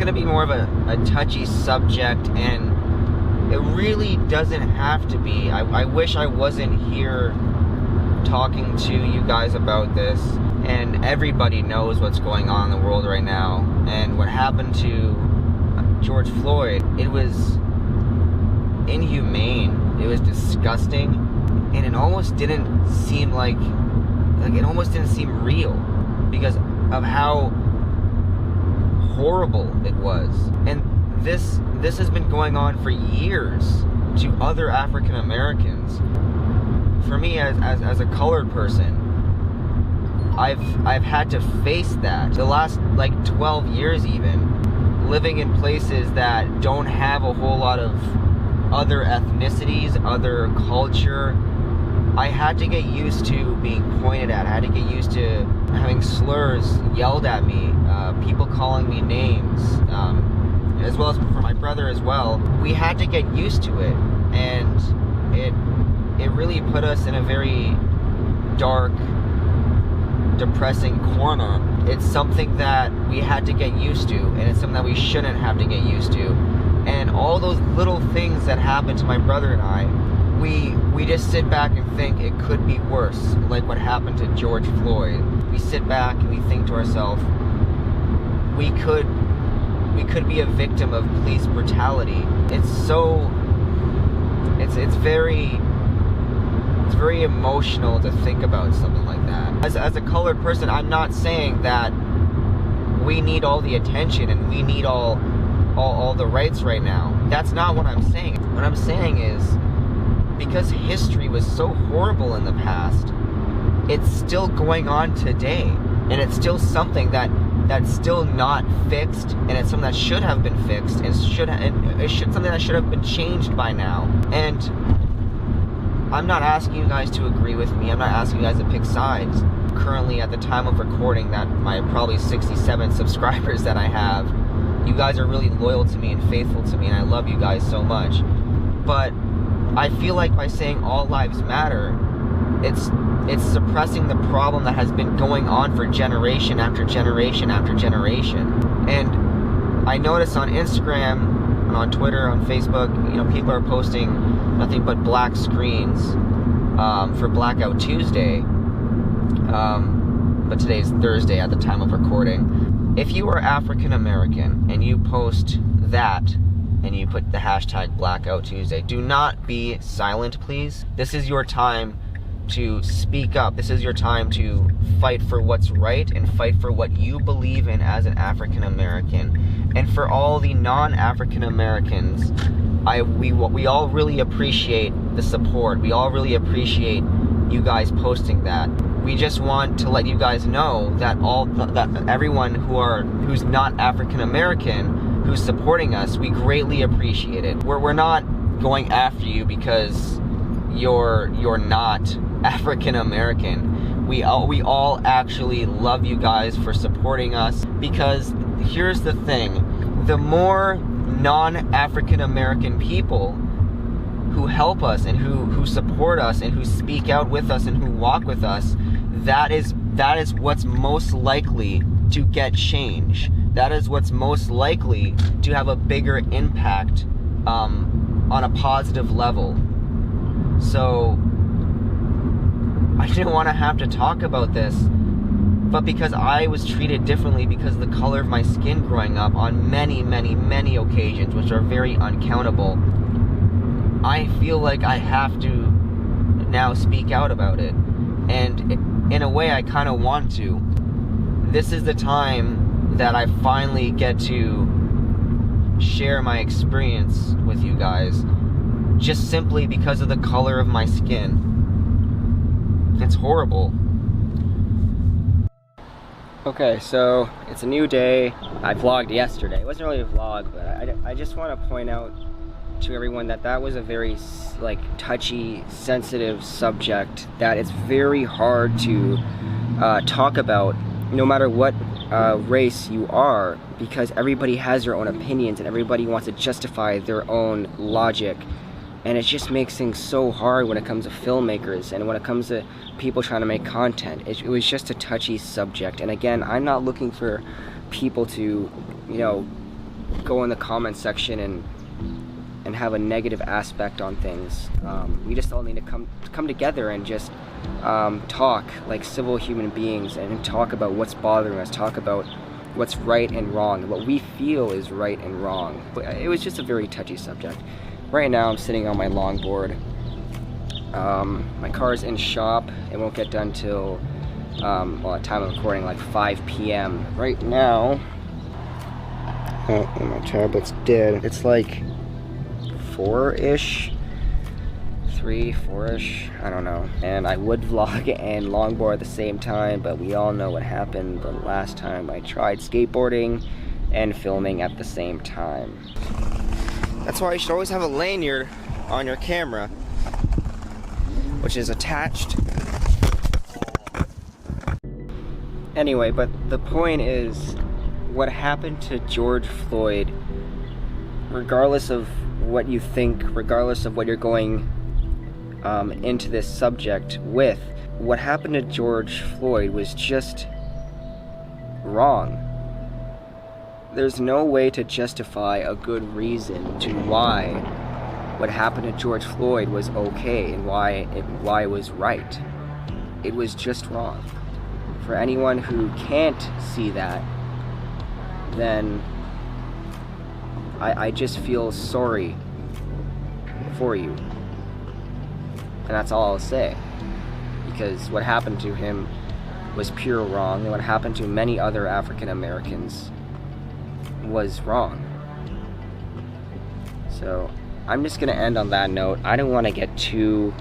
going to be more of a touchy subject, and it really doesn't have to be. I wish I wasn't here talking to you guys about this, and everybody knows what's going on in the world right now, and what happened to George Floyd. It was inhumane, it was disgusting, and it almost didn't seem like it almost didn't seem real because of how horrible it was. And this has been going on for years to other African Americans. For me, as a colored person, I've had to face that the last like 12 years, even living in places that don't have a whole lot of other ethnicities, other culture. I had to get used to being pointed at. I had to get used to having slurs yelled at me, people calling me names, as well as for my brother as well. We had to get used to it, and it really put us in a very dark, depressing corner. It's something that we had to get used to, and it's something that we shouldn't have to get used to. And all those little things that happened to my brother and I, we just sit back and think it could be worse, like what happened to George Floyd. We sit back and we think to ourselves, we could be a victim of police brutality. It's very emotional to think about something like that. As a colored person, I'm not saying that we need all the attention and we need all the rights right now. That's not what I'm saying. What I'm saying is, because history was so horrible in the past, it's still going on today, and it's still something that's still not fixed, and it's something that should have been fixed, and something that should have been changed by now. And I'm not asking you guys to agree with me. I'm not asking you guys to pick sides. Currently, at the time of recording, that my probably 67 subscribers that I have, you guys are really loyal to me and faithful to me, and I love you guys so much. But I feel like by saying all lives matter, it's suppressing the problem that has been going on for generation after generation after generation. And I notice on Instagram and on Twitter, on Facebook, people are posting nothing but black screens for Blackout Tuesday. But today's Thursday at the time of recording. If you are African American and you post that and you put the hashtag Blackout Tuesday, do not be silent, please. This is your time to speak up. This is your time to fight for what's right and fight for what you believe in as an African American. And for all the non-African Americans, we all really appreciate the support. We all really appreciate you guys posting that. We just want to let you guys know that that everyone who's not African American who's supporting us, we greatly appreciate it. We're not going after you because you're not African American. We all actually love you guys for supporting us, because here's the thing: the more non-African American people who help us and who support us and who speak out with us and who walk with us, that is what's most likely to get change. That is what's most likely to have a bigger impact on a positive level. So I didn't want to have to talk about this, but because I was treated differently because of the color of my skin growing up on many, many, many occasions, which are very uncountable, I feel like I have to now speak out about it. And in a way, I kind of want to. This is the time that I finally get to share my experience with you guys, just simply because of the color of my skin. It's horrible. Okay, so it's a new day. I vlogged yesterday. It wasn't really a vlog, but I just want to point out to everyone that was a very touchy, sensitive subject that it's very hard to talk about, no matter what race you are, because everybody has their own opinions and everybody wants to justify their own logic, and it just makes things so hard when it comes to filmmakers and when it comes to people trying to make content. It was just a touchy subject, and again, I'm not looking for people to go in the comment section and have a negative aspect on things. We just all need to come together and just talk like civil human beings and talk about what's bothering us, talk about what's right and wrong, what we feel is right and wrong. It was just a very touchy subject. Right now I'm sitting on my longboard. My car's in shop. It won't get done till, well, at time of recording, like 5 p.m. Right now, oh, my tablet's dead. It's like 4-ish, 4-ish, I don't know. And I would vlog and longboard at the same time, but we all know what happened the last time I tried skateboarding and filming at the same time. That's why you should always have a lanyard on your camera, which is attached. Anyway, but the point is, what happened to George Floyd, regardless of what you think, regardless of what you're going into this subject with, what happened to George Floyd was just wrong. There's no way to justify a good reason to why what happened to George Floyd was okay and why it was right. It was just wrong. For anyone who can't see that, then I just feel sorry for you. And that's all I'll say. Because what happened to him was pure wrong, and what happened to many other African Americans was wrong. So I'm just gonna end on that note. I don't want to get too,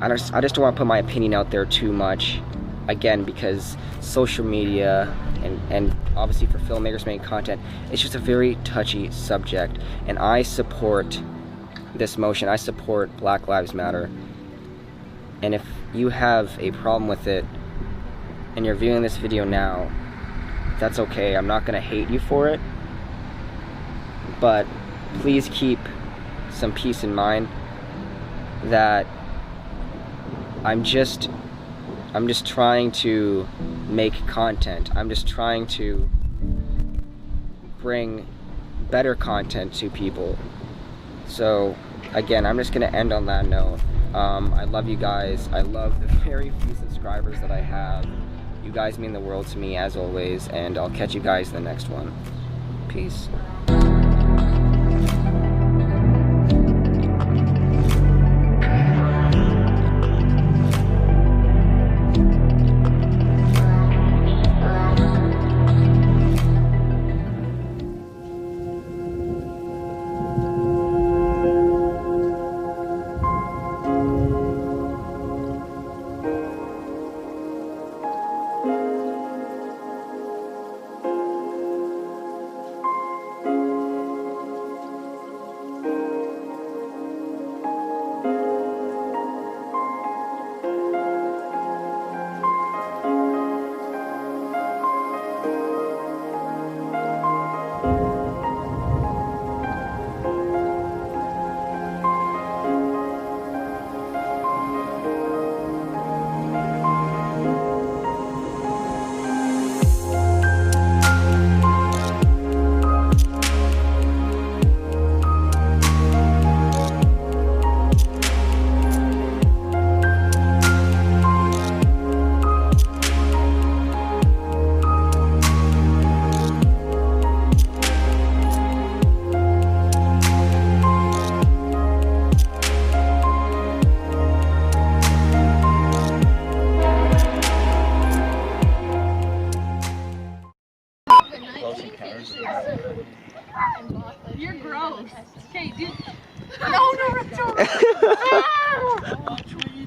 I just don't want to put my opinion out there too much, again, because social media and obviously for filmmakers making content, it's just a very touchy subject, and I support this motion. I support Black Lives Matter, and if you have a problem with it and you're viewing this video now, that's okay. I'm not gonna hate you for it, but please keep some peace in mind that I'm just trying to make content. I'm just trying to bring better content to people. So again, I'm just gonna end on that note. I love you guys. I love the very few subscribers that I have. You guys mean the world to me, as always, and I'll catch you guys in the next one. Peace. You're gross. Okay, dude. No, Rachel.